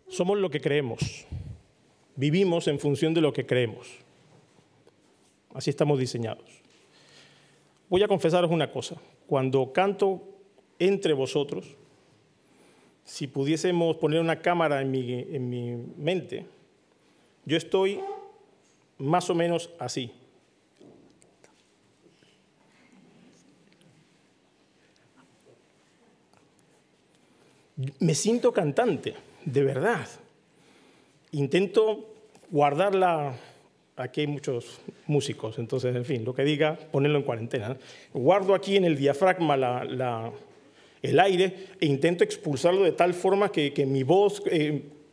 Somos lo que creemos. Vivimos en función de lo que creemos. Así estamos diseñados. Voy a confesaros una cosa. Cuando canto entre vosotros, si pudiésemos poner una cámara en mi mente, yo estoy más o menos así. Me siento cantante, de verdad. Intento guardarla. Aquí hay muchos músicos, entonces, en fin, lo que diga, ponerlo en cuarentena, ¿no? Guardo aquí en el diafragma el aire e intento expulsarlo de tal forma que mi voz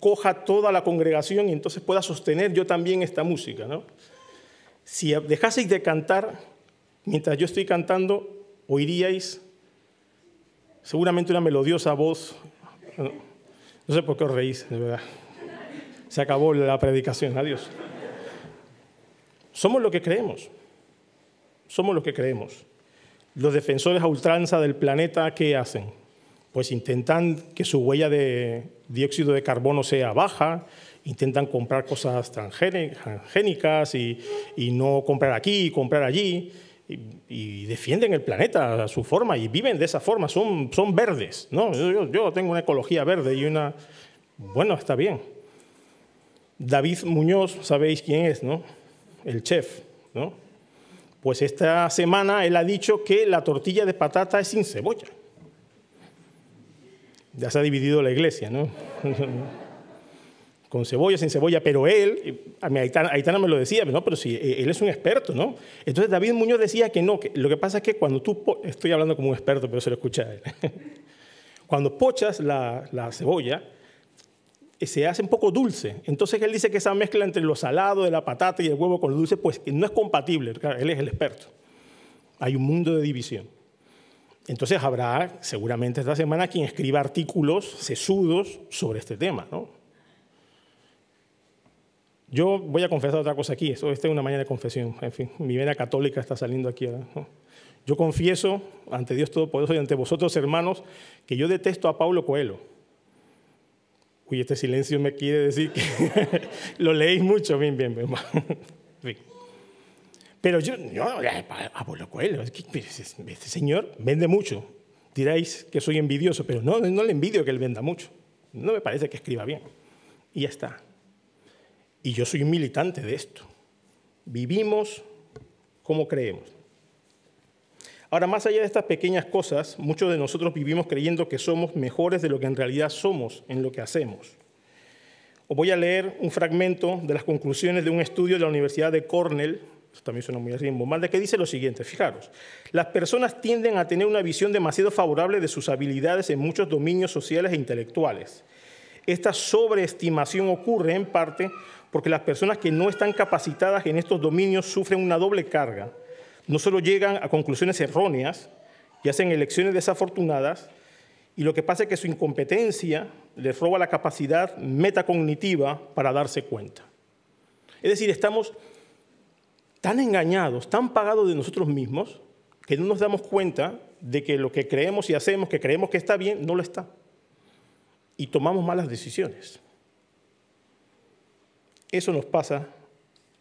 coja toda la congregación y entonces pueda sostener yo también esta música, ¿no? Si dejaseis de cantar, mientras yo estoy cantando, oiríais seguramente una melodiosa voz. No sé por qué os reís, de verdad. Se acabó la predicación, adiós. Somos lo que creemos. Somos lo que creemos. Los defensores a ultranza del planeta, ¿qué hacen? Pues intentan que su huella de dióxido de carbono sea baja, intentan comprar cosas transgénicas y no comprar aquí y comprar allí, y defienden el planeta a su forma y viven de esa forma, son verdes, ¿no? Yo tengo una ecología verde y una... Bueno, está bien. David Muñoz, sabéis quién es, ¿no? El chef, ¿no? Pues esta semana él ha dicho que la tortilla de patata es sin cebolla. Ya se ha dividido la iglesia, ¿no? Con cebolla, sin cebolla, pero él, a mí Aitana me lo decía, ¿no? Pero sí, él es un experto, ¿no? Entonces David Muñoz decía que no, que lo que pasa es que cuando tú, estoy hablando como un experto, pero se lo escucha a él. Cuando pochas la cebolla, se hace un poco dulce. Entonces él dice que esa mezcla entre lo salado de la patata y el huevo con lo dulce, pues no es compatible. Claro, él es el experto. Hay un mundo de división. Entonces habrá seguramente esta semana quien escriba artículos sesudos sobre este tema, ¿no? Yo voy a confesar otra cosa aquí. Esta es una mañana de confesión. En fin, mi vena católica está saliendo aquí ahora, ¿no? Yo confieso ante Dios Todopoderoso y ante vosotros, hermanos, que yo detesto a Paulo Coelho. Uy, este silencio me quiere decir que lo leéis mucho. Bien. Sí. Pero yo a Paulo Coelho, este señor vende mucho. Diréis que soy envidioso, pero no le envidio que él venda mucho. No me parece que escriba bien. Y ya está. Y yo soy un militante de esto. Vivimos como creemos. Ahora, más allá de estas pequeñas cosas, muchos de nosotros vivimos creyendo que somos mejores de lo que en realidad somos en lo que hacemos. Os voy a leer un fragmento de las conclusiones de un estudio de la Universidad de Cornell, esto también suena muy rimbombante, que dice lo siguiente, fijaros, las personas tienden a tener una visión demasiado favorable de sus habilidades en muchos dominios sociales e intelectuales. Esta sobreestimación ocurre en parte porque las personas que no están capacitadas en estos dominios sufren una doble carga. No solo llegan a conclusiones erróneas y hacen elecciones desafortunadas, y lo que pasa es que su incompetencia les roba la capacidad metacognitiva para darse cuenta. Es decir, estamos tan engañados, tan pagados de nosotros mismos, que no nos damos cuenta de que lo que creemos y hacemos, que creemos que está bien, no lo está. Y tomamos malas decisiones. Eso nos pasa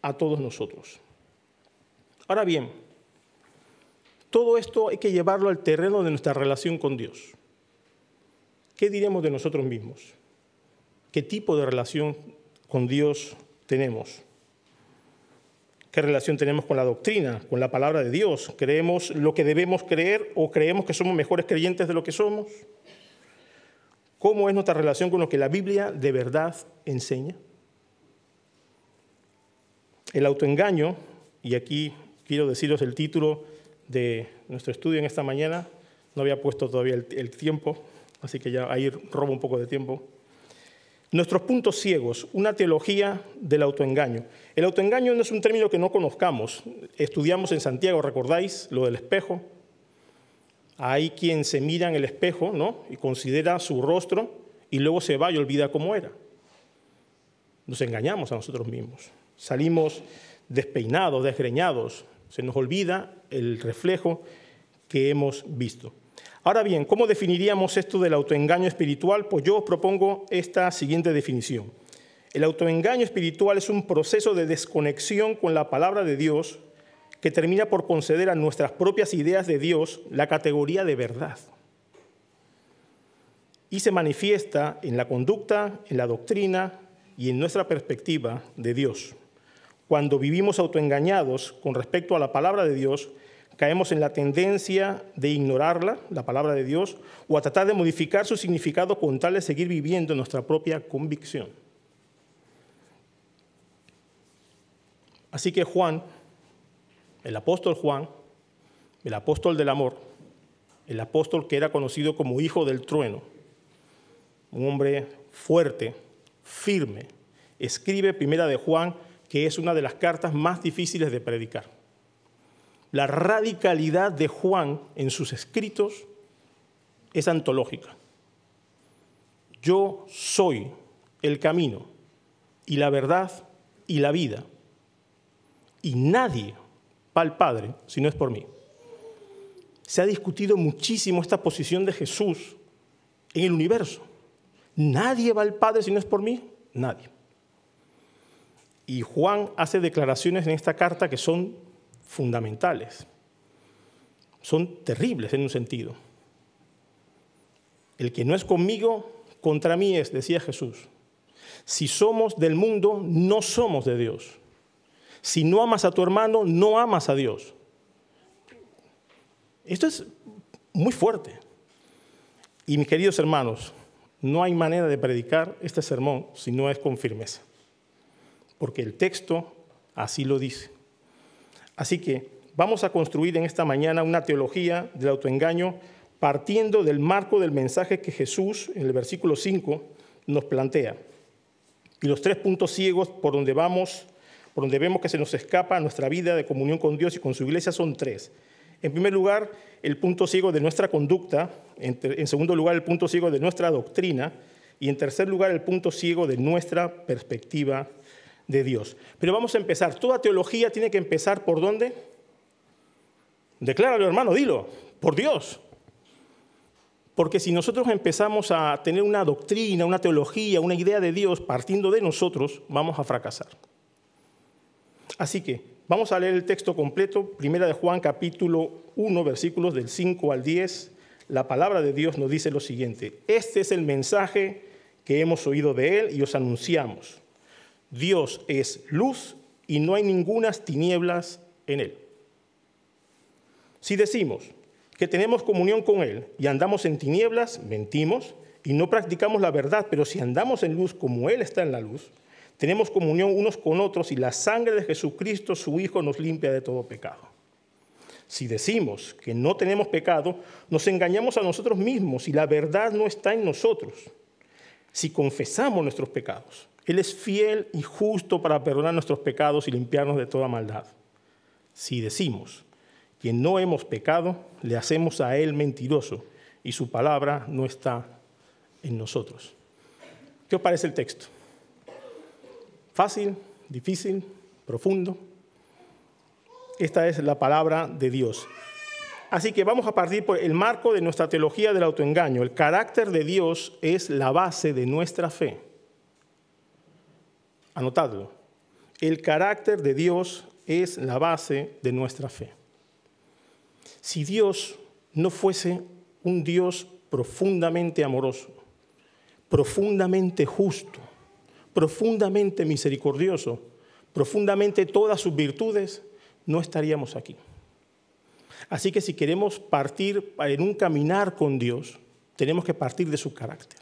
a todos nosotros. Ahora bien, todo esto hay que llevarlo al terreno de nuestra relación con Dios. ¿Qué diremos de nosotros mismos? ¿Qué tipo de relación con Dios tenemos? ¿Qué relación tenemos con la doctrina, con la palabra de Dios? ¿Creemos lo que debemos creer o creemos que somos mejores creyentes de lo que somos? ¿Cómo es nuestra relación con lo que la Biblia de verdad enseña? El autoengaño, y aquí quiero deciros el título de nuestro estudio en esta mañana, no había puesto todavía el tiempo, así que ya ahí robo un poco de tiempo. Nuestros puntos ciegos, una teología del autoengaño. El autoengaño no es un término que no conozcamos. Estudiamos en Santiago, ¿recordáis lo del espejo? Hay quien se mira en el espejo, ¿no? Y considera su rostro y luego se va y olvida cómo era. Nos engañamos a nosotros mismos. Salimos despeinados, desgreñados. Se nos olvida el reflejo que hemos visto. Ahora bien, ¿cómo definiríamos esto del autoengaño espiritual? Pues yo os propongo esta siguiente definición. El autoengaño espiritual es un proceso de desconexión con la palabra de Dios que termina por conceder a nuestras propias ideas de Dios la categoría de verdad. Y se manifiesta en la conducta, en la doctrina y en nuestra perspectiva de Dios. Cuando vivimos autoengañados con respecto a la palabra de Dios, caemos en la tendencia de ignorarla, la palabra de Dios, o a tratar de modificar su significado con tal de seguir viviendo nuestra propia convicción. Así que Juan, el apóstol Juan, el apóstol del amor, el apóstol que era conocido como hijo del trueno, un hombre fuerte, firme, escribe Primera de Juan, que es una de las cartas más difíciles de predicar. La radicalidad de Juan en sus escritos es antológica. Yo soy el camino y la verdad y la vida. Y nadie va al Padre si no es por mí. Se ha discutido muchísimo esta posición de Jesús en el universo. ¿Nadie va al Padre si no es por mí? Nadie. Y Juan hace declaraciones en esta carta que son fundamentales. Son terribles en un sentido. El que no es conmigo, contra mí es, decía Jesús. Si somos del mundo, no somos de Dios. Si no amas a tu hermano, no amas a Dios. Esto es muy fuerte. Y mis queridos hermanos, no hay manera de predicar este sermón si no es con firmeza. Porque el texto así lo dice. Así que vamos a construir en esta mañana una teología del autoengaño partiendo del marco del mensaje que Jesús, en el versículo 5, nos plantea. Y los 3 puntos ciegos por donde vemos que se nos escapa nuestra vida de comunión con Dios y con su iglesia son 3. En primer lugar, el punto ciego de nuestra conducta. En segundo lugar, el punto ciego de nuestra doctrina. Y en tercer lugar, el punto ciego de nuestra perspectiva de Dios. Pero vamos a empezar. Toda teología tiene que empezar ¿por dónde? Decláralo, hermano, dilo. Por Dios. Porque si nosotros empezamos a tener una doctrina, una teología, una idea de Dios partiendo de nosotros, vamos a fracasar. Así que vamos a leer el texto completo. Primera de Juan, capítulo 1, versículos del 5 al 10. La palabra de Dios nos dice lo siguiente. Este es el mensaje que hemos oído de él y os anunciamos. Dios es luz y no hay ningunas tinieblas en él. Si decimos que tenemos comunión con él y andamos en tinieblas, mentimos y no practicamos la verdad, pero si andamos en luz como él está en la luz, tenemos comunión unos con otros y la sangre de Jesucristo, su Hijo, nos limpia de todo pecado. Si decimos que no tenemos pecado, nos engañamos a nosotros mismos y la verdad no está en nosotros. Si confesamos nuestros pecados, Él es fiel y justo para perdonar nuestros pecados y limpiarnos de toda maldad. Si decimos que no hemos pecado, le hacemos a Él mentiroso y su palabra no está en nosotros. ¿Qué os parece el texto? ¿Fácil? ¿Difícil? ¿Profundo? Esta es la palabra de Dios. Así que vamos a partir por el marco de nuestra teología del autoengaño. El carácter de Dios es la base de nuestra fe. Anotadlo. El carácter de Dios es la base de nuestra fe. Si Dios no fuese un Dios profundamente amoroso, profundamente justo, profundamente misericordioso, profundamente todas sus virtudes, no estaríamos aquí. Así que si queremos partir en un caminar con Dios, tenemos que partir de su carácter.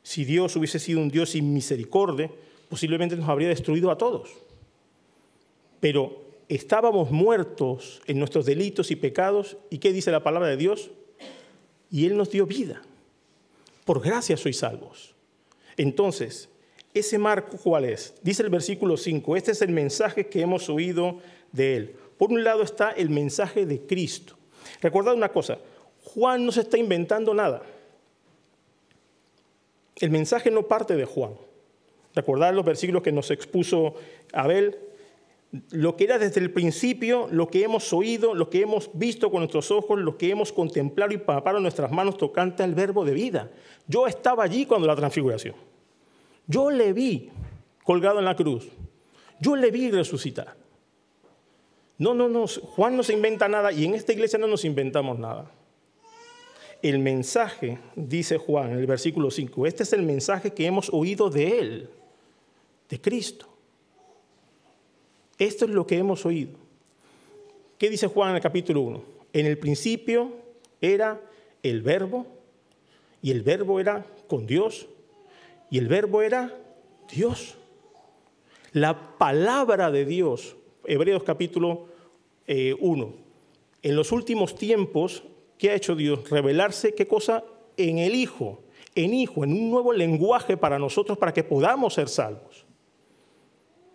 Si Dios hubiese sido un Dios sin misericordia, posiblemente nos habría destruido a todos. Pero estábamos muertos en nuestros delitos y pecados, ¿y qué dice la palabra de Dios? Y Él nos dio vida. Por gracia sois salvos. Entonces, ¿ese marco cuál es? Dice el versículo 5, este es el mensaje que hemos oído de Él. Por un lado está el mensaje de Cristo. Recordad una cosa, Juan no se está inventando nada. El mensaje no parte de Juan. Recordad los versículos que nos expuso Abel. lo que era desde el principio, lo que hemos oído, lo que hemos visto con nuestros ojos, lo que hemos contemplado y palpado en nuestras manos tocante al verbo de vida. Yo estaba allí cuando la transfiguración. Yo le vi colgado en la cruz. Yo le vi resucitar. No, Juan no se inventa nada y en esta iglesia no nos inventamos nada. El mensaje, dice Juan en el versículo 5, este es el mensaje que hemos oído de él, de Cristo. Esto es lo que hemos oído. ¿Qué dice Juan en el capítulo 1? En el principio era el verbo, y el verbo era con Dios, y el verbo era Dios. La palabra de Dios, Hebreos capítulo 1. En los últimos tiempos, ¿qué ha hecho Dios? Revelarse, ¿qué cosa? En el Hijo, en un nuevo lenguaje para nosotros, para que podamos ser salvos.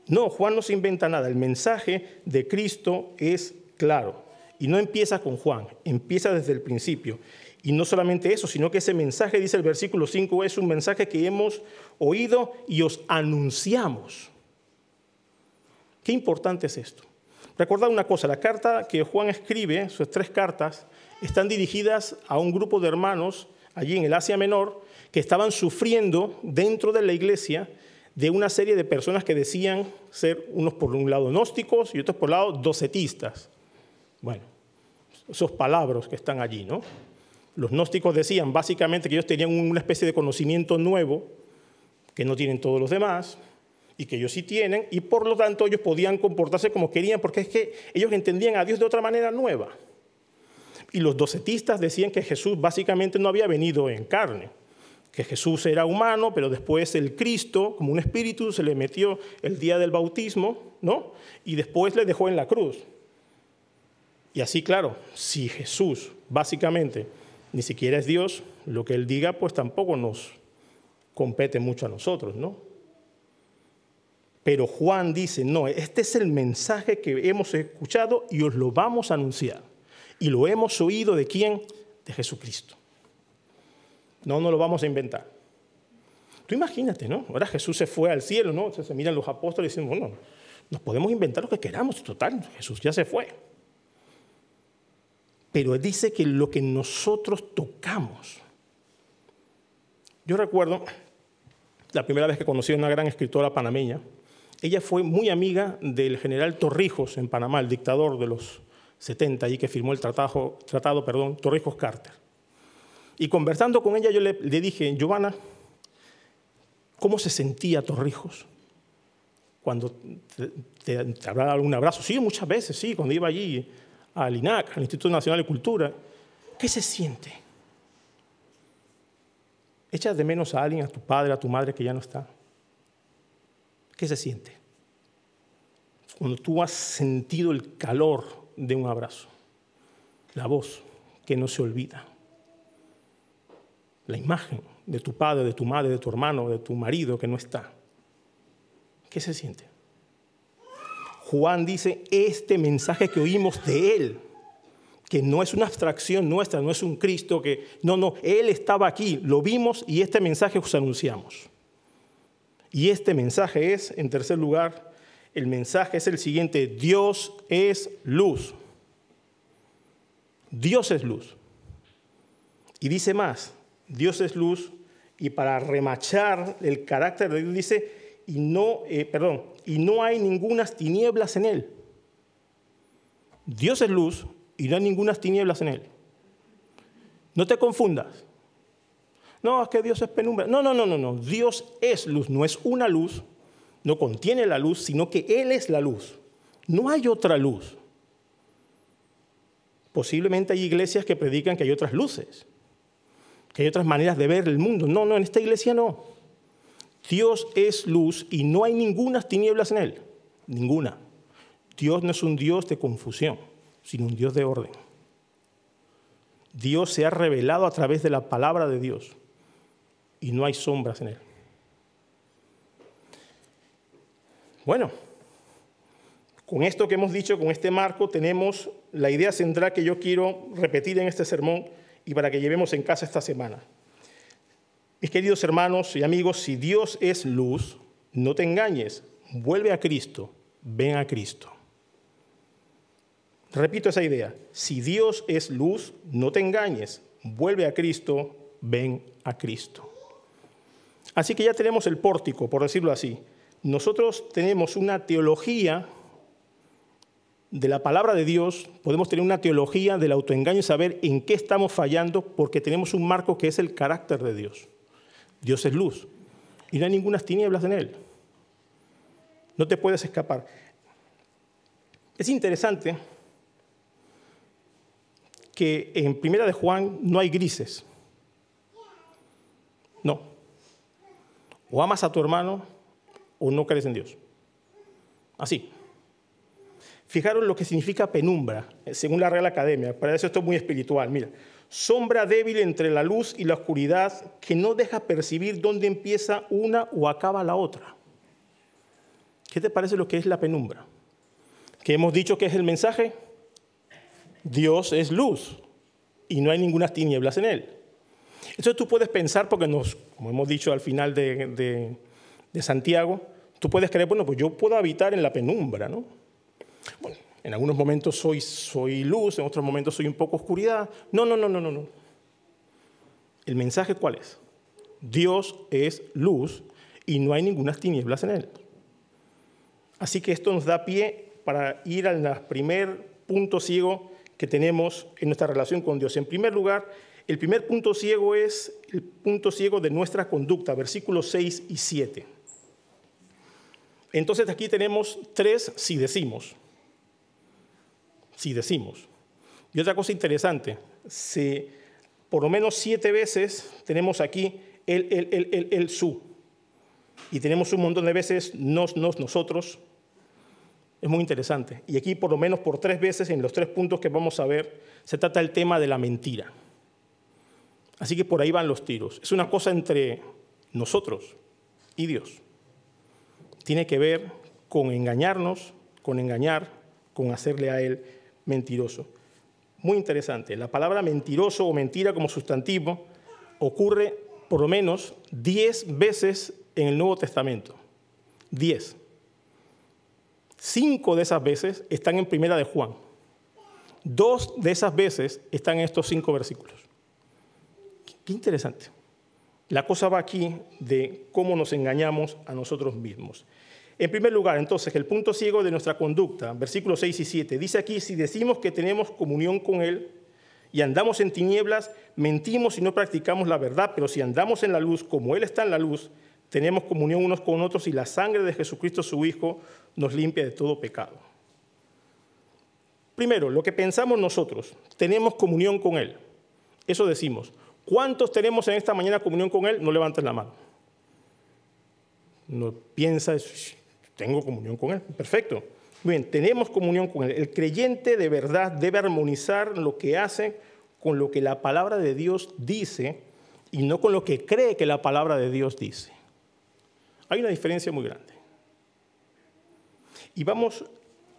No, Juan no se inventa nada. El mensaje de Cristo es claro. Y no empieza con Juan, empieza desde el principio. Y no solamente eso, sino que ese mensaje, dice el versículo 5, es un mensaje que hemos oído y os anunciamos. Qué importante es esto. Recordad una cosa, la carta que Juan escribe, sus 3 cartas, están dirigidas a un grupo de hermanos allí en el Asia Menor que estaban sufriendo dentro de la iglesia de una serie de personas que decían ser unos por un lado gnósticos y otros por el lado docetistas. Bueno, esos palabras que están allí, ¿no? Los gnósticos decían básicamente que ellos tenían una especie de conocimiento nuevo que no tienen todos los demás y que ellos sí tienen, y por lo tanto ellos podían comportarse como querían porque es que ellos entendían a Dios de otra manera nueva. Y los docetistas decían que Jesús básicamente no había venido en carne, que Jesús era humano, pero después el Cristo, como un espíritu, se le metió el día del bautismo, ¿no? Y después le dejó en la cruz. Y así, claro, si Jesús básicamente ni siquiera es Dios, lo que Él diga pues tampoco nos compete mucho a nosotros, ¿no? Pero Juan dice, no, este es el mensaje que hemos escuchado y os lo vamos a anunciar. Y lo hemos oído ¿de quién? De Jesucristo. No lo vamos a inventar. Tú imagínate, ¿no? Ahora Jesús se fue al cielo, ¿no? Entonces se miran los apóstoles y dicen, bueno, nos podemos inventar lo que queramos, total, Jesús ya se fue. Pero dice que lo que nosotros tocamos. Yo recuerdo la primera vez que conocí a una gran escritora panameña. Ella fue muy amiga del general Torrijos en Panamá, el dictador de los 70, allí que firmó el tratado, Torrijos Carter. Y conversando con ella yo le dije, Giovanna, ¿cómo se sentía Torrijos cuando te habrá dado un abrazo? Sí, muchas veces, sí, cuando iba allí al INAC, al Instituto Nacional de Cultura. ¿Qué se siente? ¿Echas de menos a alguien, a tu padre, a tu madre que ya no está? ¿Qué se siente? Cuando tú has sentido el calor de un abrazo, la voz que no se olvida, la imagen de tu padre, de tu madre, de tu hermano, de tu marido que no está. ¿Qué se siente? Juan dice, este mensaje que oímos de él, que no es una abstracción nuestra, no es un Cristo que... No, él estaba aquí, lo vimos y este mensaje os anunciamos. Y este mensaje es, en tercer lugar, el mensaje es el siguiente, Dios es luz. Dios es luz. Y dice más, Dios es luz, y para remachar el carácter de Dios dice, y no hay ningunas tinieblas en él. Dios es luz y no hay ningunas tinieblas en él. No te confundas. No, es que Dios es penumbra. No. Dios es luz, no es una luz, no contiene la luz, sino que Él es la luz. No hay otra luz. Posiblemente hay iglesias que predican que hay otras luces, que hay otras maneras de ver el mundo. No, en esta iglesia no. Dios es luz y no hay ninguna tinieblas en Él. Ninguna. Dios no es un Dios de confusión, sino un Dios de orden. Dios se ha revelado a través de la palabra de Dios y no hay sombras en Él. Bueno, con esto que hemos dicho, con este marco, tenemos la idea central que yo quiero repetir en este sermón y para que llevemos en casa esta semana. Mis queridos hermanos y amigos, si Dios es luz, no te engañes, vuelve a Cristo ven a Cristo. Repito esa idea. Si Dios es luz, no te engañes. Vuelve a Cristo, ven a Cristo. Así que ya tenemos el pórtico, por decirlo así. Nosotros tenemos una teología de la palabra de Dios, podemos tener una teología del autoengaño y saber en qué estamos fallando porque tenemos un marco que es el carácter de Dios. Dios es luz y no hay ninguna tinieblas en él. No te puedes escapar. Es interesante que en Primera de Juan no hay grises. No. O amas a tu hermano o no crees en Dios. Así. Fijaros lo que significa penumbra, según la Real Academia. Para eso esto es muy espiritual. Mira, sombra débil entre la luz y la oscuridad que no deja percibir dónde empieza una o acaba la otra. ¿Qué te parece lo que es la penumbra? ¿Que hemos dicho que es el mensaje? Dios es luz y no hay ninguna tinieblas en él. Entonces tú puedes pensar, porque como hemos dicho al final de Santiago, tú puedes creer, bueno, pues yo puedo habitar en la penumbra, ¿no? Bueno, en algunos momentos soy luz, en otros momentos soy un poco oscuridad. No. ¿El mensaje cuál es? Dios es luz y no hay ninguna tinieblas en él. Así que esto nos da pie para ir al primer punto ciego que tenemos en nuestra relación con Dios. En primer lugar, el primer punto ciego es el punto ciego de nuestra conducta, versículos 6 y 7. Entonces aquí tenemos 3 si decimos. Si decimos. Y otra cosa interesante, por lo menos 7 veces tenemos aquí el su. Y tenemos un montón de veces nosotros. Es muy interesante. Y aquí por lo menos por 3 veces, en los 3 puntos que vamos a ver, se trata el tema de la mentira. Así que por ahí van los tiros. Es una cosa entre nosotros y Dios. Tiene que ver con engañarnos, con engañar, con hacerle a Él mentiroso. Muy interesante. La palabra mentiroso o mentira como sustantivo ocurre por lo menos 10 veces en el Nuevo Testamento. 10. 5 de esas veces están en Primera de Juan. 2 de esas veces están en estos 5 versículos. Qué interesante. La cosa va aquí de cómo nos engañamos a nosotros mismos. En primer lugar, entonces, el punto ciego de nuestra conducta, versículos 6 y 7, dice aquí, si decimos que tenemos comunión con Él y andamos en tinieblas, mentimos y no practicamos la verdad, pero si andamos en la luz, como Él está en la luz, tenemos comunión unos con otros y la sangre de Jesucristo, su Hijo, nos limpia de todo pecado. Primero, lo que pensamos nosotros, tenemos comunión con Él. Eso decimos. ¿Cuántos tenemos en esta mañana comunión con Él? No levanten la mano. No piensas, tengo comunión con Él. Perfecto. Muy bien, tenemos comunión con Él. El creyente de verdad debe armonizar lo que hace con lo que la palabra de Dios dice y no con lo que cree que la palabra de Dios dice. Hay una diferencia muy grande. Y vamos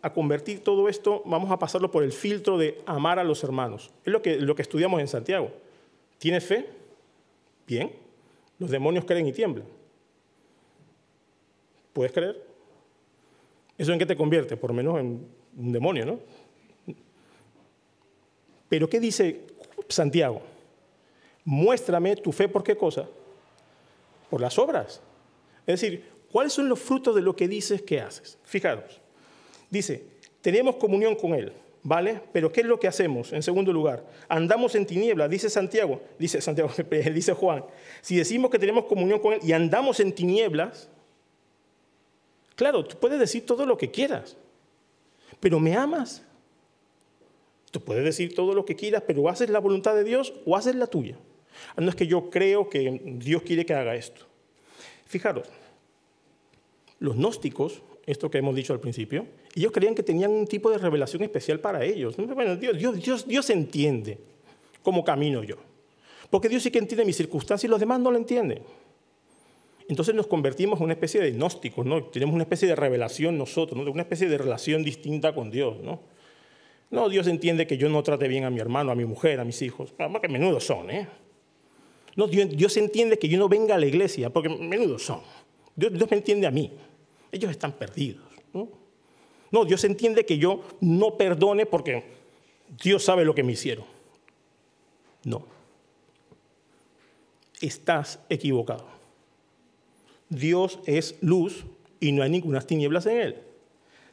a convertir todo esto, vamos a pasarlo por el filtro de amar a los hermanos. Es lo que estudiamos en Santiago. ¿Tienes fe? Bien. Los demonios creen y tiemblan. ¿Puedes creer? ¿Eso en qué te convierte? Por lo menos en un demonio, ¿no? Pero ¿qué dice Santiago? Muéstrame tu fe, ¿por qué cosa? Por las obras. Es decir, ¿cuáles son los frutos de lo que dices que haces? Fijaros. Dice, tenemos comunión con Él, ¿vale? Pero ¿qué es lo que hacemos? En segundo lugar, andamos en tinieblas, dice Juan. Si decimos que tenemos comunión con Él y andamos en tinieblas, claro, tú puedes decir todo lo que quieras, pero ¿me amas? Tú puedes decir todo lo que quieras, pero ¿haces la voluntad de Dios o haces la tuya? No es que yo creo que Dios quiere que haga esto. Fijaros, los gnósticos, esto que hemos dicho al principio, ellos creían que tenían un tipo de revelación especial para ellos. Bueno, Dios entiende cómo camino yo, porque Dios sí que entiende mis circunstancias y los demás no lo entienden. Entonces nos convertimos en una especie de gnósticos, ¿no? Tenemos una especie de revelación nosotros, ¿no? De una especie de relación distinta con Dios, ¿no? No, Dios entiende que yo no trate bien a mi hermano, a mi mujer, a mis hijos, que menudos son, ¿eh? No, Dios entiende que yo no venga a la iglesia, porque menudos son. Dios me entiende a mí. Ellos están perdidos, ¿no? No, Dios entiende que yo no perdone porque Dios sabe lo que me hicieron. No. Estás equivocado. Dios es luz y no hay ninguna tinieblas en Él.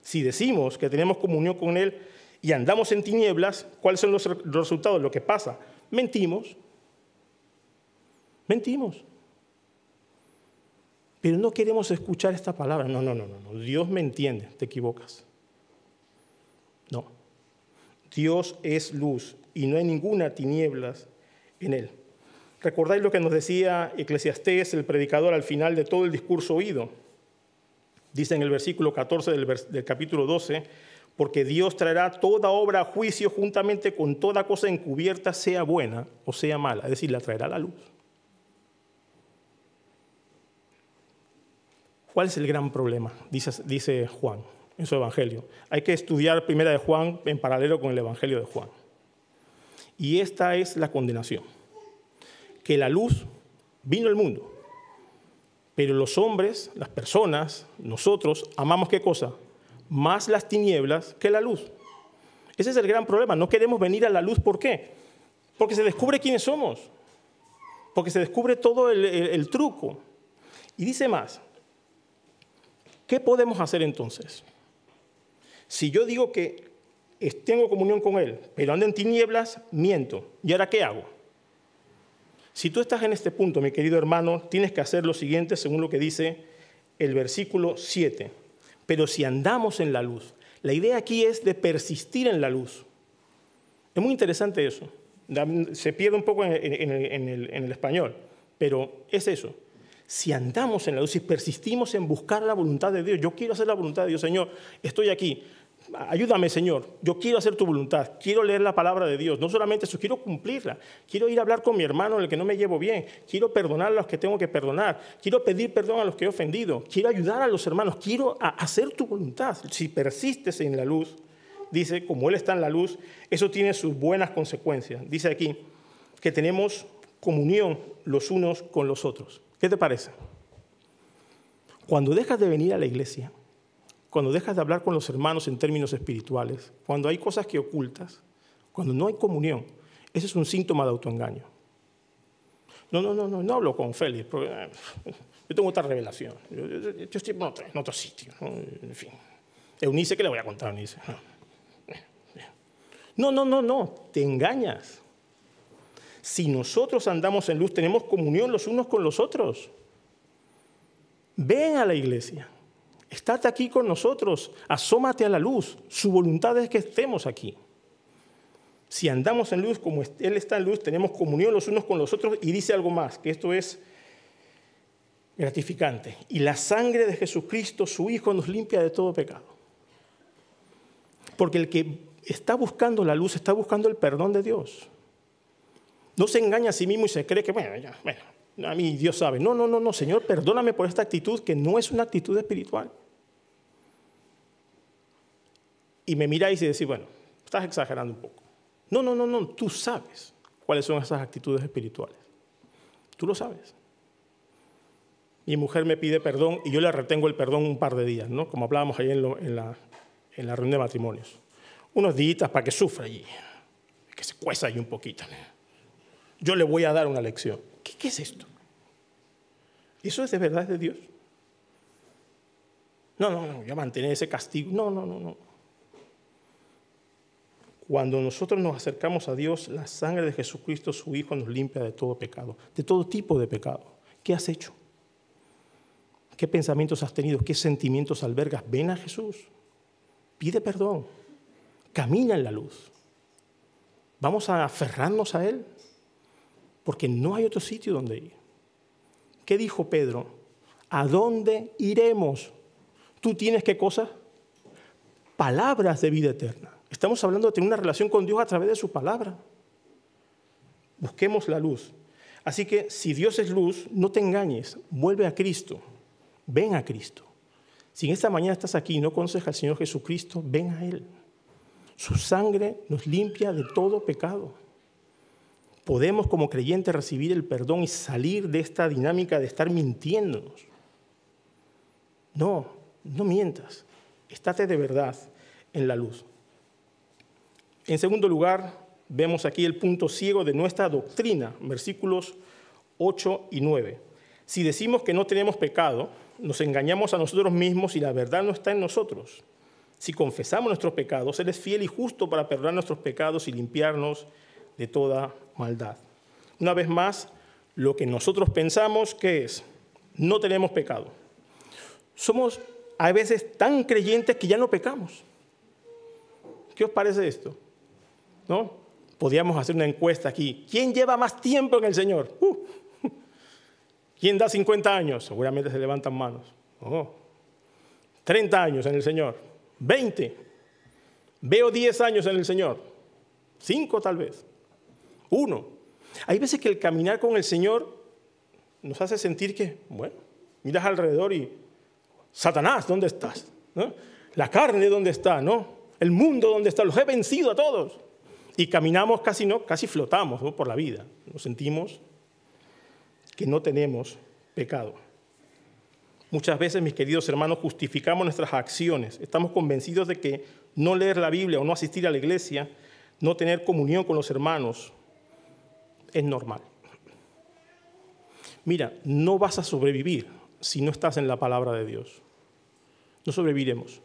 Si decimos que tenemos comunión con Él y andamos en tinieblas, ¿cuáles son los resultados? Lo que pasa, mentimos. Mentimos. Pero no queremos escuchar esta palabra. No. Dios me entiende, te equivocas. No. Dios es luz y no hay ninguna tinieblas en Él. ¿Recordáis lo que nos decía Eclesiastés, el predicador, al final de todo el discurso oído? Dice en el versículo 14 del capítulo 12, porque Dios traerá toda obra a juicio juntamente con toda cosa encubierta, sea buena o sea mala. Es decir, la traerá a la luz. ¿Cuál es el gran problema? Dice Juan en su evangelio. Hay que estudiar primera de Juan en paralelo con el evangelio de Juan. Y esta es la condenación. Que la luz vino al mundo, pero los hombres, las personas, nosotros, amamos ¿qué cosa? Más las tinieblas que la luz. Ese es el gran problema. No queremos venir a la luz. ¿Por qué? Porque se descubre quiénes somos. Porque se descubre todo el truco. Y dice más. ¿Qué podemos hacer entonces? Si yo digo que tengo comunión con Él, pero ando en tinieblas, miento. ¿Y ahora qué hago? Si tú estás en este punto, mi querido hermano, tienes que hacer lo siguiente según lo que dice el versículo 7. Pero si andamos en la luz, la idea aquí es de persistir en la luz. Es muy interesante eso. Se pierde un poco en el español, pero es eso. Si andamos en la luz, si persistimos en buscar la voluntad de Dios, yo quiero hacer la voluntad de Dios, Señor, estoy aquí. Ayúdame, Señor, yo quiero hacer tu voluntad, quiero leer la palabra de Dios, no solamente eso, quiero cumplirla, quiero ir a hablar con mi hermano en el que no me llevo bien, quiero perdonar a los que tengo que perdonar, quiero pedir perdón a los que he ofendido, quiero ayudar a los hermanos, quiero hacer tu voluntad. Si persistes en la luz, dice, como Él está en la luz, eso tiene sus buenas consecuencias. Dice aquí que tenemos comunión los unos con los otros. ¿Qué te parece? Cuando dejas de venir a la iglesia, cuando dejas de hablar con los hermanos en términos espirituales, cuando hay cosas que ocultas, cuando no hay comunión, ese es un síntoma de autoengaño. No hablo con Félix, porque yo tengo otra revelación. Yo estoy en otro sitio, ¿no? En fin. Eunice, ¿qué le voy a contar a Eunice? No, te engañas. Si nosotros andamos en luz, tenemos comunión los unos con los otros. Ven a la iglesia. Estate aquí con nosotros, asómate a la luz. Su voluntad es que estemos aquí. Si andamos en luz como Él está en luz, tenemos comunión los unos con los otros. Y dice algo más, que esto es gratificante. Y la sangre de Jesucristo, su Hijo, nos limpia de todo pecado. Porque el que está buscando la luz, está buscando el perdón de Dios. No se engaña a sí mismo y se cree que, bueno, a mí Dios sabe. No, Señor, perdóname por esta actitud que no es una actitud espiritual. Y me miráis y decís, bueno, estás exagerando un poco. No, tú sabes cuáles son esas actitudes espirituales. Tú lo sabes. Mi mujer me pide perdón y yo le retengo el perdón un par de días, ¿no? Como hablábamos ayer en la reunión de matrimonios. Unos días para que sufra allí, que se cueza allí un poquito. Yo le voy a dar una lección. ¿Qué es esto? ¿Eso es de verdad de Dios? No, yo mantener ese castigo. No. Cuando nosotros nos acercamos a Dios, la sangre de Jesucristo, su Hijo, nos limpia de todo pecado, de todo tipo de pecado. ¿Qué has hecho? ¿Qué pensamientos has tenido? ¿Qué sentimientos albergas? Ven a Jesús. Pide perdón. Camina en la luz. Vamos a aferrarnos a Él, porque no hay otro sitio donde ir. ¿Qué dijo Pedro? ¿A dónde iremos? ¿Tú tienes qué cosa? Palabras de vida eterna. Estamos hablando de tener una relación con Dios a través de su palabra. Busquemos la luz. Así que si Dios es luz, no te engañes. Vuelve a Cristo. Ven a Cristo. Si en esta mañana estás aquí y no conoces al Señor Jesucristo, ven a Él. Su sangre nos limpia de todo pecado. Podemos como creyentes recibir el perdón y salir de esta dinámica de estar mintiéndonos. No mientas. Estate de verdad en la luz. En segundo lugar, vemos aquí el punto ciego de nuestra doctrina, versículos 8 y 9. Si decimos que no tenemos pecado, nos engañamos a nosotros mismos y la verdad no está en nosotros. Si confesamos nuestros pecados, Él es fiel y justo para perdonar nuestros pecados y limpiarnos de toda maldad. Una vez más, lo que nosotros pensamos que es, no tenemos pecado. Somos a veces tan creyentes que ya no pecamos. ¿Qué os parece esto? ¿No? Podríamos hacer una encuesta aquí. ¿Quién lleva más tiempo en el Señor? ¿Quién da 50 años? Seguramente se levantan manos. 30 años en el Señor. 20. Veo 10 años en el Señor. 5 tal vez. 1. Hay veces que el caminar con el Señor nos hace sentir que, bueno, miras alrededor y, Satanás, ¿dónde estás? ¿No? La carne, ¿dónde está? ¿No? El mundo, ¿dónde está? Los he vencido a todos. Y caminamos casi flotamos, ¿no?, por la vida. Nos sentimos que no tenemos pecado. Muchas veces, mis queridos hermanos, justificamos nuestras acciones. Estamos convencidos de que no leer la Biblia o no asistir a la iglesia, no tener comunión con los hermanos, es normal. Mira, no vas a sobrevivir si no estás en la palabra de Dios. No sobreviviremos.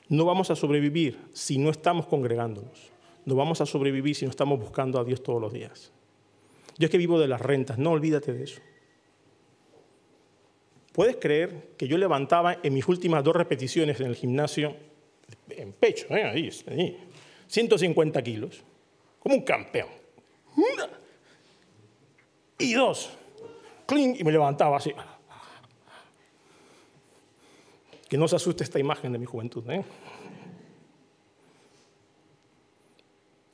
No vamos a sobrevivir si no estamos congregándonos. No vamos a sobrevivir si no estamos buscando a Dios todos los días. Yo es que vivo de las rentas, no olvídate de eso. ¿Puedes creer que yo levantaba en mis últimas 2 repeticiones en el gimnasio, en pecho, ahí, 150 kilos, como un campeón? Y 2, clink, y me levantaba así. Que no se asuste esta imagen de mi juventud.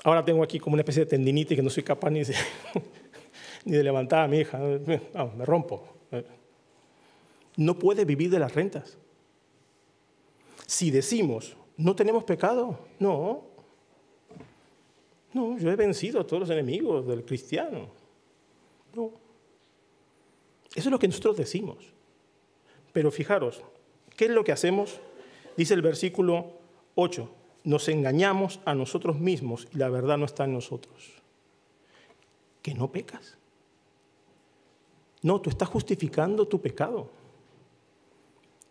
Ahora tengo aquí como una especie de tendinitis que no soy capaz ni de levantar a mi hija. No, me rompo. No puede vivir de las rentas. Si decimos, ¿no tenemos pecado? No, yo he vencido a todos los enemigos del cristiano. No. Eso es lo que nosotros decimos. Pero fijaros, ¿qué es lo que hacemos? Dice el versículo 8, nos engañamos a nosotros mismos y la verdad no está en nosotros. ¿Que no pecas? No, tú estás justificando tu pecado.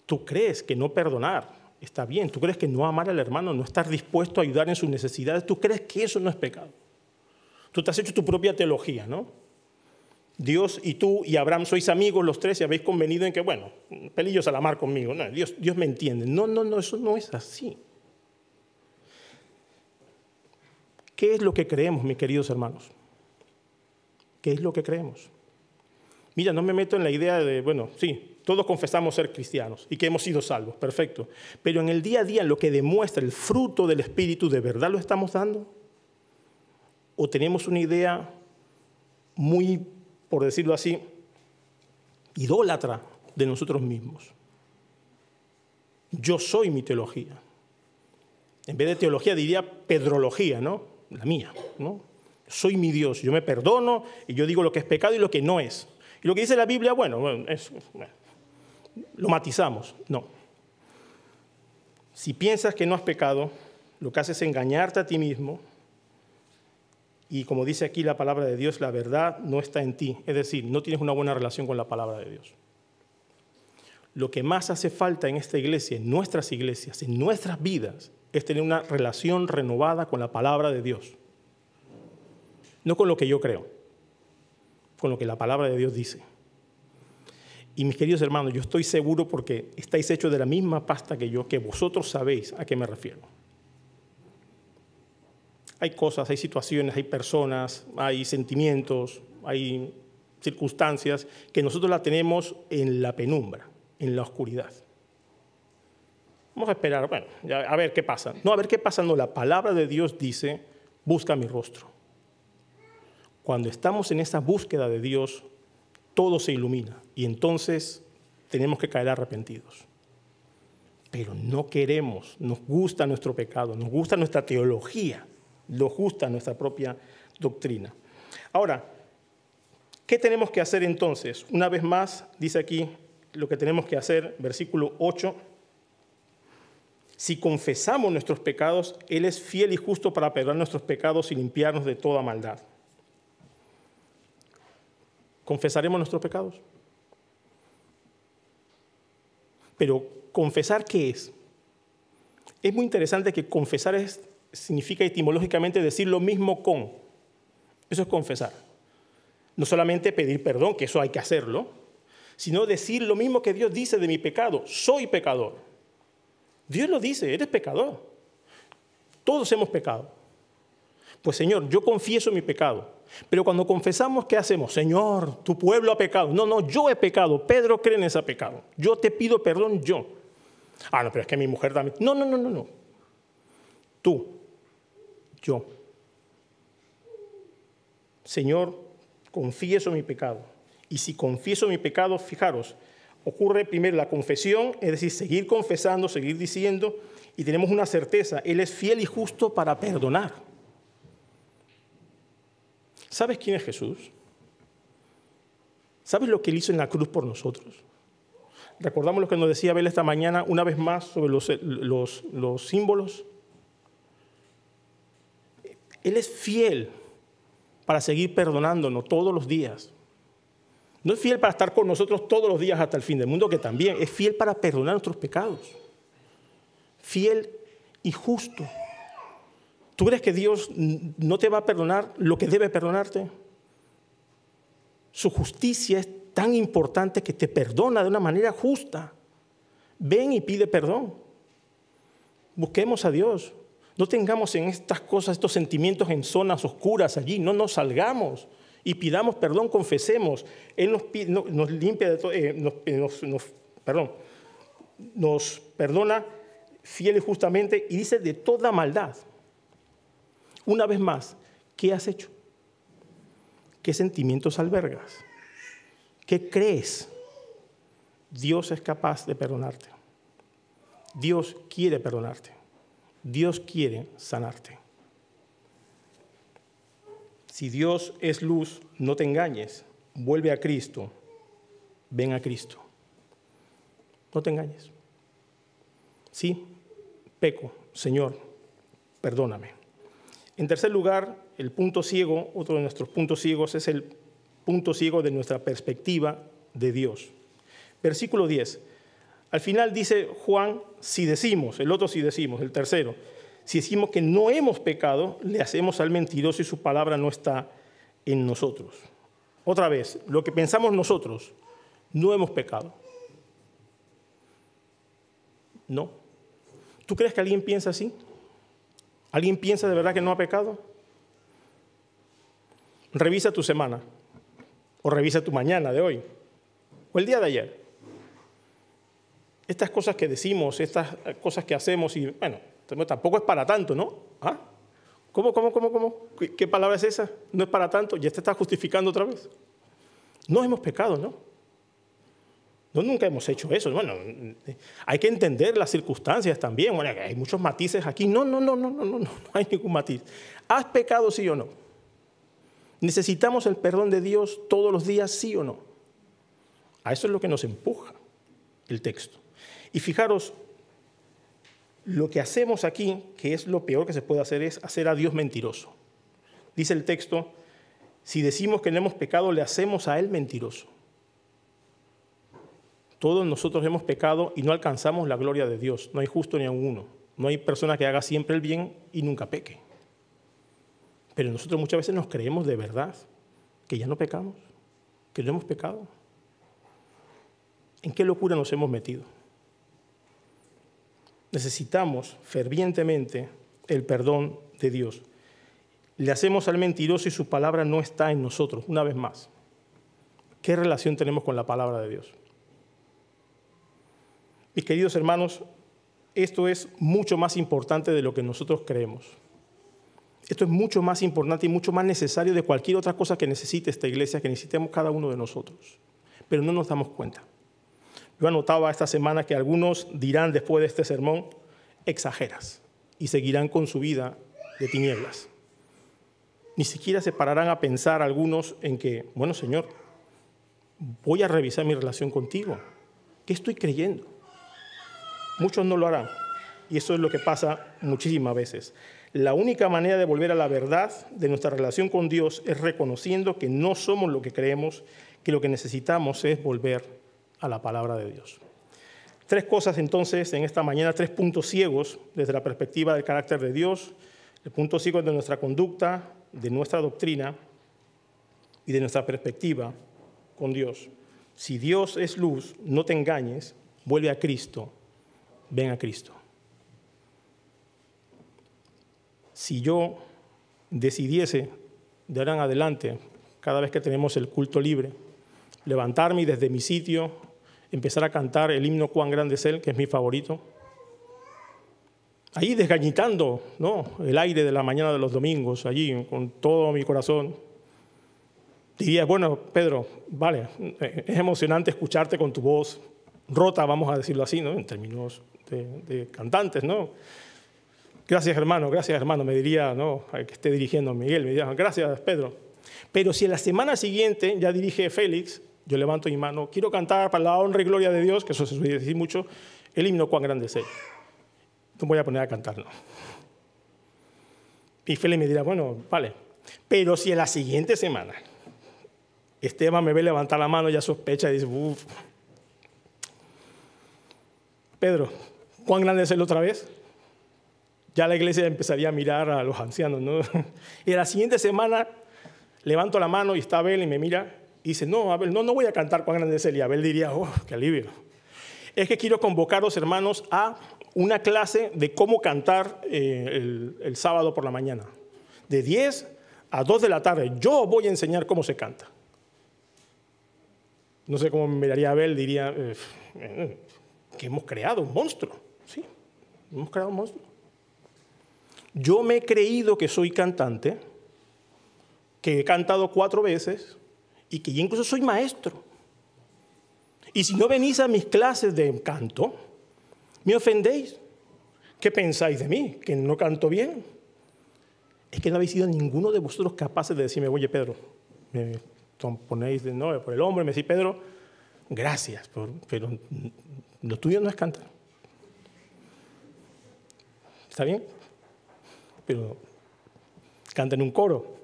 Tú crees que no perdonar está bien. Tú crees que no amar al hermano, no estar dispuesto a ayudar en sus necesidades. Tú crees que eso no es pecado. Tú te has hecho tu propia teología, ¿no? Dios y tú y Abraham sois amigos los tres y habéis convenido en que, bueno, pelillos a la mar conmigo. No, Dios me entiende. No, eso no es así. ¿Qué es lo que creemos, mis queridos hermanos? ¿Qué es lo que creemos? Mira, no me meto en la idea de, bueno, sí, todos confesamos ser cristianos y que hemos sido salvos, perfecto. Pero en el día a día, lo que demuestra el fruto del Espíritu, ¿de verdad lo estamos dando? ¿O tenemos una idea muy, por decirlo así, idólatra de nosotros mismos? Yo soy mi teología. En vez de teología diría pedrología, ¿no? La mía, ¿no? Soy mi Dios, yo me perdono y yo digo lo que es pecado y lo que no es. Y lo que dice la Biblia, bueno, lo matizamos. No. Si piensas que no has pecado, lo que haces es engañarte a ti mismo. Y como dice aquí la palabra de Dios, la verdad no está en ti. Es decir, no tienes una buena relación con la palabra de Dios. Lo que más hace falta en esta iglesia, en nuestras iglesias, en nuestras vidas, es tener una relación renovada con la palabra de Dios. No con lo que yo creo, con lo que la palabra de Dios dice. Y mis queridos hermanos, yo estoy seguro porque estáis hechos de la misma pasta que yo, que vosotros sabéis a qué me refiero. Hay cosas, hay situaciones, hay personas, hay sentimientos, hay circunstancias que nosotros las tenemos en la penumbra, en la oscuridad. Vamos a esperar, bueno, a ver qué pasa. No, a ver qué pasa, no, la palabra de Dios dice, busca mi rostro. Cuando estamos en esa búsqueda de Dios, todo se ilumina y entonces tenemos que caer arrepentidos. Pero no queremos, nos gusta nuestro pecado, nos gusta nuestra teología, nos gusta nuestra propia doctrina. Ahora, ¿qué tenemos que hacer entonces? Una vez más, dice aquí lo que tenemos que hacer, versículo 8. Si confesamos nuestros pecados, Él es fiel y justo para perdonar nuestros pecados y limpiarnos de toda maldad. ¿Confesaremos nuestros pecados? Pero, ¿confesar qué es? Es muy interesante que confesar significa etimológicamente decir lo mismo con. Eso es confesar. No solamente pedir perdón, que eso hay que hacerlo, sino decir lo mismo que Dios dice de mi pecado. Soy pecador. Dios lo dice, eres pecador. Todos hemos pecado. Pues Señor, yo confieso mi pecado. Pero cuando confesamos, ¿qué hacemos? Señor, tu pueblo ha pecado. No, yo he pecado. Pedro cree en ese pecado. Yo te pido perdón, yo. Ah, no, pero es que mi mujer también. No. Tú, yo. Señor, confieso mi pecado. Y si confieso mi pecado, fijaros, ocurre primero la confesión, es decir, seguir confesando, seguir diciendo, y tenemos una certeza, Él es fiel y justo para perdonar. ¿Sabes quién es Jesús? ¿Sabes lo que Él hizo en la cruz por nosotros? Recordamos lo que nos decía Abel esta mañana, una vez más, sobre los símbolos. Él es fiel para seguir perdonándonos todos los días. No es fiel para estar con nosotros todos los días hasta el fin del mundo, que también es fiel para perdonar nuestros pecados. Fiel y justo. ¿Tú crees que Dios no te va a perdonar lo que debe perdonarte? Su justicia es tan importante que te perdona de una manera justa. Ven y pide perdón. Busquemos a Dios. No tengamos en estas cosas, estos sentimientos en zonas oscuras allí. No nos salgamos y pidamos perdón, confesemos. Él nos limpia de todo, nos perdona fiel y justamente y dice de toda maldad. Una vez más, ¿qué has hecho? ¿Qué sentimientos albergas? ¿Qué crees? Dios es capaz de perdonarte. Dios quiere perdonarte. Dios quiere sanarte. Si Dios es luz, no te engañes. Vuelve a Cristo. Ven a Cristo. No te engañes. Sí, peco. Señor, perdóname. En tercer lugar, el punto ciego, otro de nuestros puntos ciegos, es el punto ciego de nuestra perspectiva de Dios. Versículo 10. Al final dice Juan, si decimos, el otro si decimos, el tercero, si decimos que no hemos pecado, le hacemos al mentiroso y su palabra no está en nosotros. Otra vez, lo que pensamos nosotros, no hemos pecado. No. ¿Tú crees que alguien piensa así? ¿Alguien piensa de verdad que no ha pecado? Revisa tu semana, o revisa tu mañana de hoy, o el día de ayer. Estas cosas que decimos, estas cosas que hacemos, y bueno, tampoco es para tanto, ¿no? ¿Ah? ¿Cómo? ¿Qué palabra es esa? No es para tanto, ya te estás justificando otra vez. No hemos pecado, ¿no? No, nunca hemos hecho eso. Bueno, hay que entender las circunstancias también. Bueno, hay muchos matices aquí. No hay ningún matiz. ¿Has pecado, sí o no? ¿Necesitamos el perdón de Dios todos los días, sí o no? A eso es lo que nos empuja el texto. Y fijaros, lo que hacemos aquí, que es lo peor que se puede hacer, es hacer a Dios mentiroso. Dice el texto, si decimos que no hemos pecado, le hacemos a Él mentiroso. Todos nosotros hemos pecado y no alcanzamos la gloria de Dios. No hay justo ni aun uno. No hay persona que haga siempre el bien y nunca peque. Pero nosotros muchas veces nos creemos de verdad que ya no pecamos, que no hemos pecado. ¿En qué locura nos hemos metido? Necesitamos fervientemente el perdón de Dios. Le hacemos al mentiroso y su palabra no está en nosotros. Una vez más, ¿qué relación tenemos con la palabra de Dios? Mis queridos hermanos, esto es mucho más importante de lo que nosotros creemos. Esto es mucho más importante y mucho más necesario de cualquier otra cosa que necesite esta iglesia, que necesitemos cada uno de nosotros. Pero no nos damos cuenta. Yo anotaba esta semana que algunos dirán después de este sermón, exageras, y seguirán con su vida de tinieblas. Ni siquiera se pararán a pensar algunos en que, bueno, Señor, voy a revisar mi relación contigo. ¿Qué estoy creyendo? Muchos no lo harán. Y eso es lo que pasa muchísimas veces. La única manera de volver a la verdad de nuestra relación con Dios es reconociendo que no somos lo que creemos, que lo que necesitamos es volver a la palabra de Dios. 3 cosas entonces en esta mañana, 3 puntos ciegos desde la perspectiva del carácter de Dios, el punto ciego de nuestra conducta, de nuestra doctrina y de nuestra perspectiva con Dios. Si Dios es luz, no te engañes, vuelve a Cristo, ven a Cristo. Si yo decidiese de ahora en adelante, cada vez que tenemos el culto libre, levantarme y desde mi sitio empezar a cantar el himno Cuán grande es Él, que es mi favorito, ahí desgañitando, ¿no?, el aire de la mañana de los domingos, allí con todo mi corazón, dirías, bueno, Pedro, vale, es emocionante escucharte con tu voz rota, vamos a decirlo así, ¿no?, en términos de cantantes, ¿no? Gracias, hermano, me diría, ¿no?, al que esté dirigiendo Miguel, me diría, gracias, Pedro. Pero si en la semana siguiente ya dirige Félix, yo levanto mi mano, quiero cantar para la honra y gloria de Dios, que eso se suele decir mucho, el himno Cuán grande es Él. No voy a poner a cantar, no. Y Félix me dirá, bueno, vale. Pero si en la siguiente semana Esteban me ve levantar la mano, ya sospecha y dice, uff, Pedro, ¿cuán grande es Él otra vez? Ya la iglesia empezaría a mirar a los ancianos, ¿no? Y la siguiente semana levanto la mano y está Abel y me mira y dice, no, Abel, no voy a cantar Cuán grande es Él. Y Abel diría, oh, qué alivio. Es que quiero convocaros, hermanos, a una clase de cómo cantar el sábado por la mañana. De 10 a 2 de la tarde. Yo voy a enseñar cómo se canta. No sé cómo me miraría Abel, diría que hemos creado un monstruo. Sí, hemos creado un monstruo. Yo me he creído que soy cantante, que he cantado 4 veces y que ya incluso soy maestro. Y si no venís a mis clases de canto, me ofendéis. ¿Qué pensáis de mí? ¿Que no canto bien? Es que no habéis sido ninguno de vosotros capaces de decirme, oye, Pedro, me ponéis de no por el hombro y me decís, Pedro, gracias, pero lo tuyo no es cantar. ¿Está bien? Pero canta en un coro,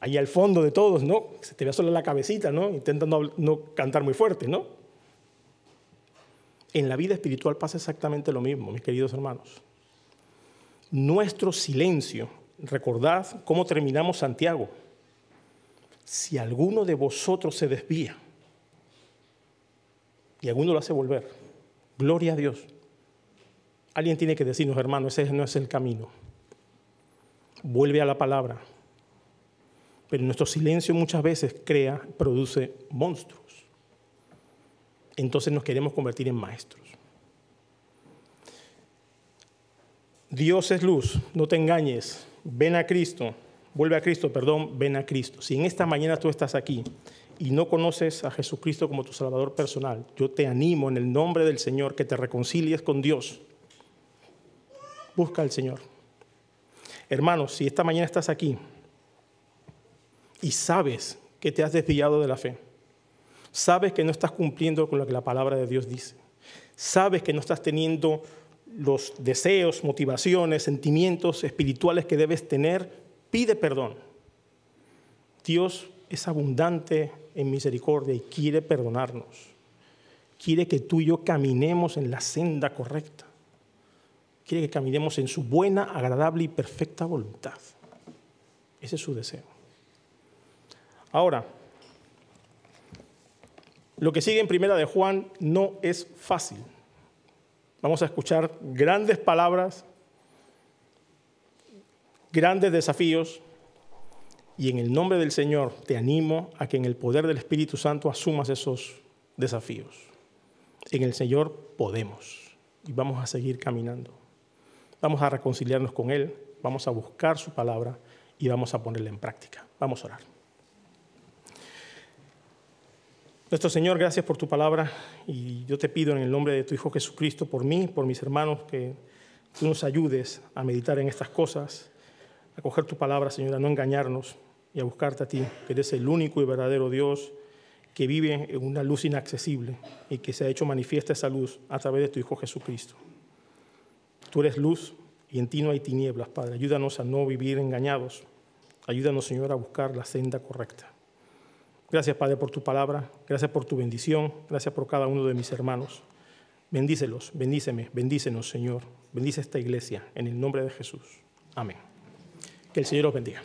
ahí al fondo de todos, ¿no? Se te vea solo la cabecita, ¿no? Intenta no cantar muy fuerte, ¿no? En la vida espiritual pasa exactamente lo mismo, mis queridos hermanos. Nuestro silencio, recordad cómo terminamos Santiago. Si alguno de vosotros se desvía y alguno lo hace volver, gloria a Dios. Alguien tiene que decirnos, hermano, ese no es el camino. Vuelve a la palabra. Pero nuestro silencio muchas veces produce monstruos. Entonces nos queremos convertir en maestros. Dios es luz, no te engañes, ven a Cristo, ven a Cristo. Si en esta mañana tú estás aquí y no conoces a Jesucristo como tu Salvador personal, yo te animo en el nombre del Señor que te reconcilies con Dios. Busca al Señor. Hermanos, si esta mañana estás aquí y sabes que te has desviado de la fe, sabes que no estás cumpliendo con lo que la palabra de Dios dice, sabes que no estás teniendo los deseos, motivaciones, sentimientos espirituales que debes tener, pide perdón. Dios es abundante en misericordia y quiere perdonarnos. Quiere que tú y yo caminemos en la senda correcta. Quiere que caminemos en su buena, agradable y perfecta voluntad. Ese es su deseo. Ahora, lo que sigue en Primera de Juan no es fácil. Vamos a escuchar grandes palabras, grandes desafíos, y en el nombre del Señor te animo a que en el poder del Espíritu Santo asumas esos desafíos. En el Señor podemos y vamos a seguir caminando. Vamos a reconciliarnos con Él, vamos a buscar su palabra y vamos a ponerla en práctica. Vamos a orar. Nuestro Señor, gracias por tu palabra y yo te pido en el nombre de tu Hijo Jesucristo, por mí, por mis hermanos, que tú nos ayudes a meditar en estas cosas, a coger tu palabra, Señor, a no engañarnos y a buscarte a ti, que eres el único y verdadero Dios que vive en una luz inaccesible y que se ha hecho manifiesta esa luz a través de tu Hijo Jesucristo. Tú eres luz y en ti no hay tinieblas, Padre. Ayúdanos a no vivir engañados. Ayúdanos, Señor, a buscar la senda correcta. Gracias, Padre, por tu palabra. Gracias por tu bendición. Gracias por cada uno de mis hermanos. Bendícelos, bendíceme, bendícenos, Señor. Bendice esta iglesia en el nombre de Jesús. Amén. Que el Señor los bendiga.